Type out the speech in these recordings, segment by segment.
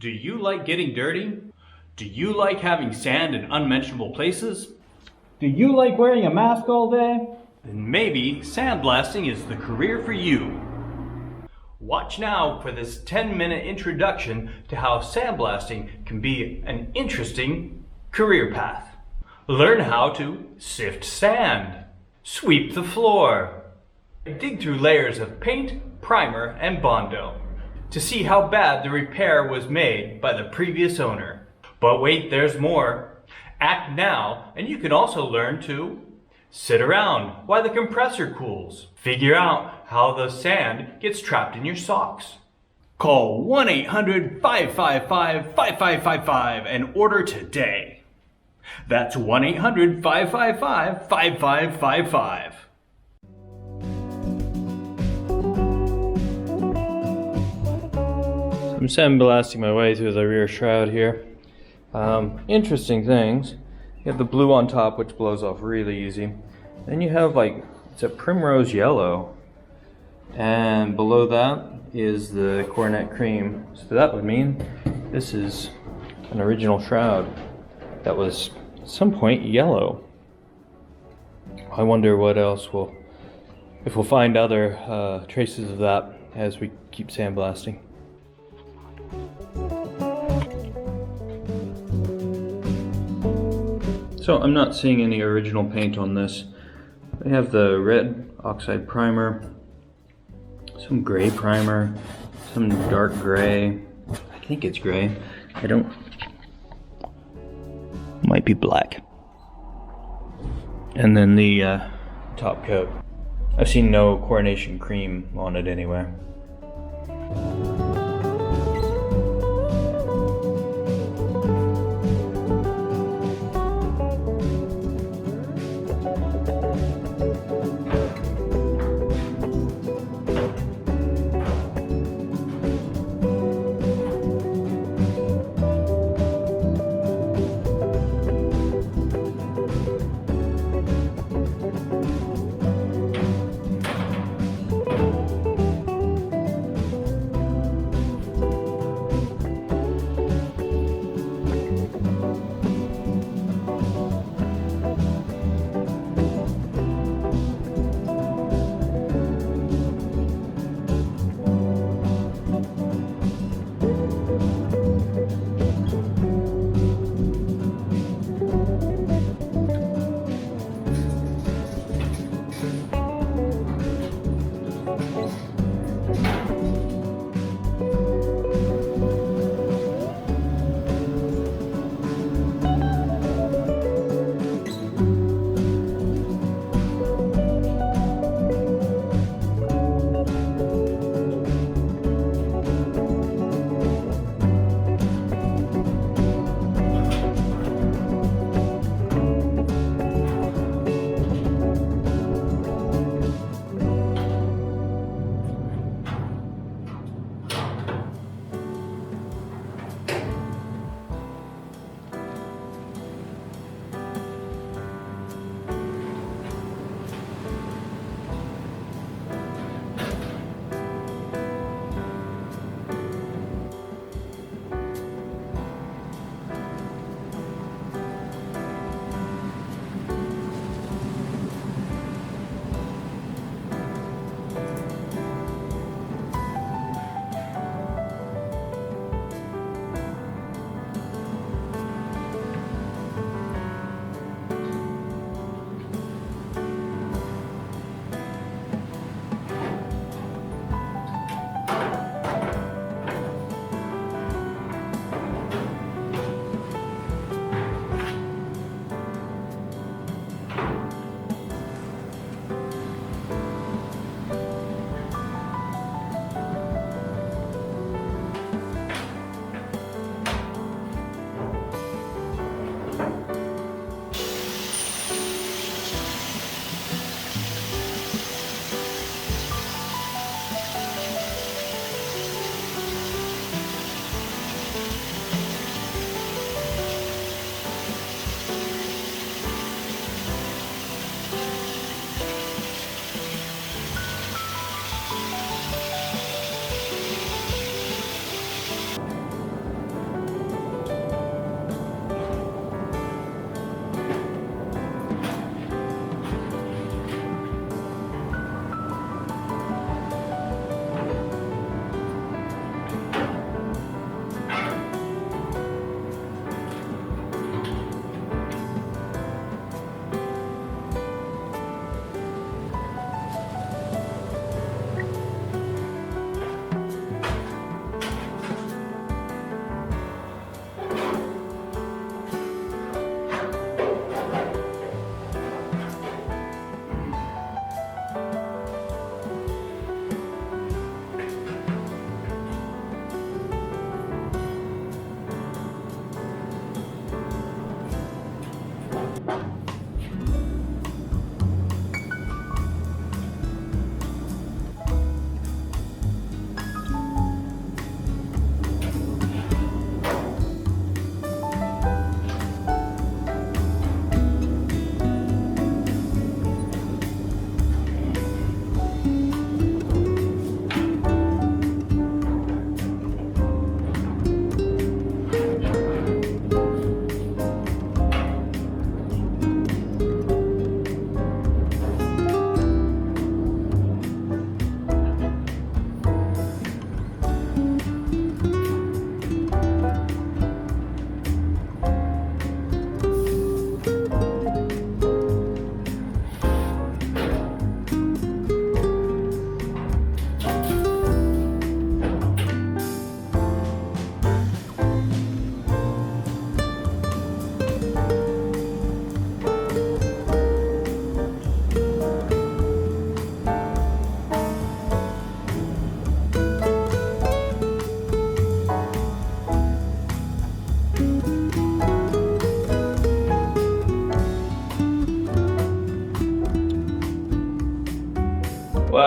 Do you like getting dirty? Do you like having sand in unmentionable places? Do you like wearing a mask all day? Then maybe sandblasting is the career for you. Watch now for this 10-minute introduction to how sandblasting can be an interesting career path. Learn how to sift sand, sweep the floor, dig through layers of paint, primer, and Bondo to see how bad the repair was made by the previous owner. But wait, there's more. Act now, and you can also learn to sit around while the compressor cools. Figure out how the sand gets trapped in your socks. Call 1-800-555-5555 and order today. That's 1-800-555-5555. I'm sandblasting my way through the rear shroud here. Interesting things. You have the blue on top, which blows off really easy. Then you have it's a primrose yellow. And below that is the cornet cream. So that would mean this is an original shroud that was at some point yellow. I wonder what else if we'll find other traces of that as we keep sandblasting. So I'm not seeing any original paint on this. We have the red oxide primer, some gray primer, some dark gray. I think it's gray. Might be black. And then the top coat. I've seen no coronation cream on it anywhere.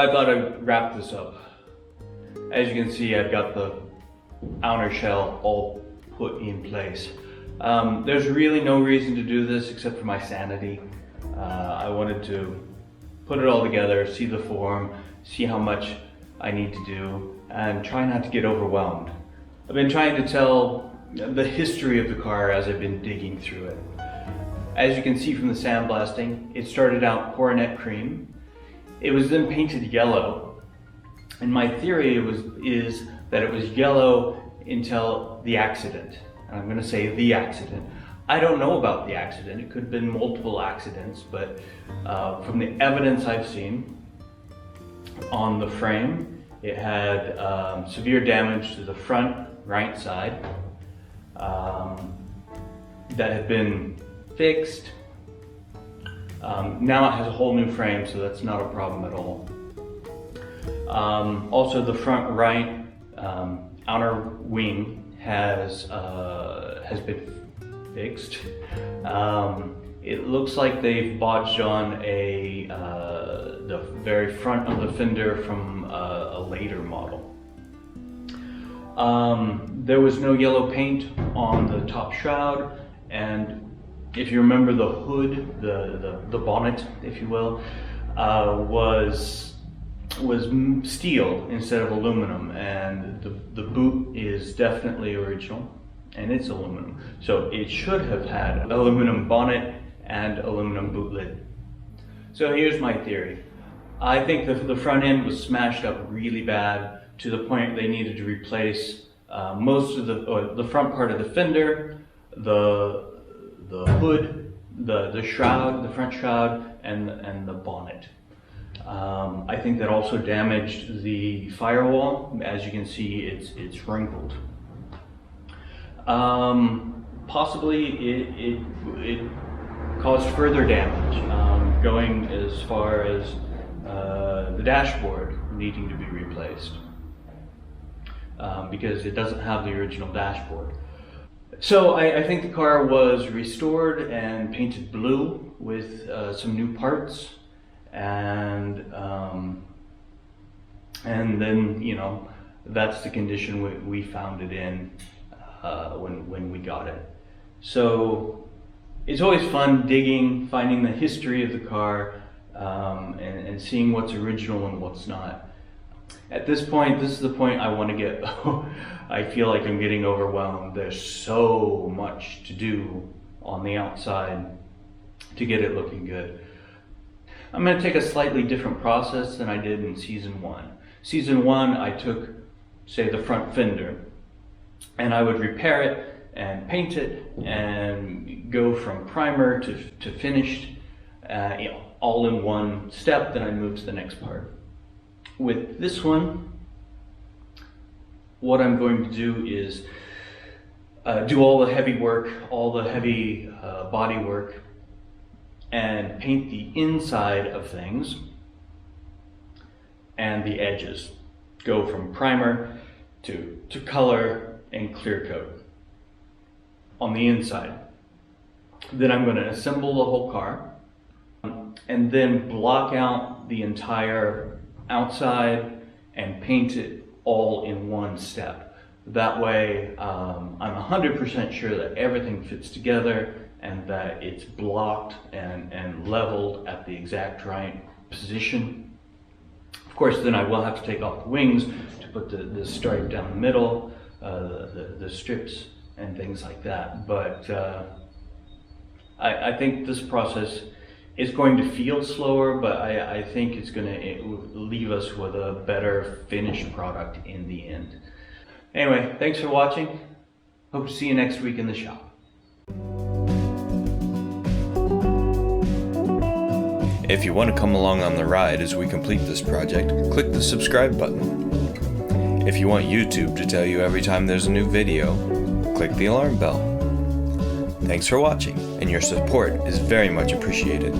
I thought I'd wrap this up. As you can see, I've got the outer shell all put in place. There's really no reason to do this except for my sanity. I wanted to put it all together, see the form, see how much I need to do, and try not to get overwhelmed. I've been trying to tell the history of the car as I've been digging through it. As you can see from the sandblasting, it started out coronet cream. It was then painted yellow, and my theory is that it was yellow until the accident. And I'm going to say the accident. I don't know about the accident. It could have been multiple accidents, but from the evidence I've seen on the frame, it had severe damage to the front right side that had been fixed. Now it has a whole new frame, so that's not a problem at all. Also, the front right outer wing has been fixed. It looks like they've bodged on the very front of the fender from a later model. There was no yellow paint on the top shroud, and if you remember, the hood, the bonnet, if you will, was steel instead of aluminum, and the boot is definitely original, and it's aluminum. So it should have had aluminum bonnet and aluminum boot lid. So here's my theory. I think the front end was smashed up really bad to the point they needed to replace most of the front part of the fender, the hood, the shroud, the front shroud, and the bonnet. I think that also damaged the firewall. As you can see, it's wrinkled. Possibly it caused further damage, going as far as the dashboard needing to be replaced, because it doesn't have the original dashboard. So I think the car was restored and painted blue with some new parts, and then, you know, that's the condition we found it in when we got it. So it's always fun digging, finding the history of the car, and seeing what's original and what's not. At this point, this is the point I want to get. I feel like I'm getting overwhelmed. There's so much to do on the outside to get it looking good. I'm going to take a slightly different process than I did in season one. Season one, I took, say, the front fender, and I would repair it and paint it and go from primer to finished, you know, all in one step. Then I move to the next part. With this one, what I'm going to do is do all the heavy work, all the heavy body work, and paint the inside of things and the edges. Go from primer to color and clear coat on the inside. Then I'm going to assemble the whole car and then block out the entire outside and paint it all in one step. That way I'm 100% sure that everything fits together and that it's blocked and leveled at the exact right position. Of course, then I will have to take off the wings to put the stripe down the middle, the strips and things like that. But I think this process is going to feel slower, but I think it's going to leave us with a better finished product in the end. Anyway, thanks for watching. Hope to see you next week in the shop. If you want to come along on the ride as we complete this project, click the subscribe button. If you want YouTube to tell you every time there's a new video, click the alarm bell. Thanks for watching, and your support is very much appreciated.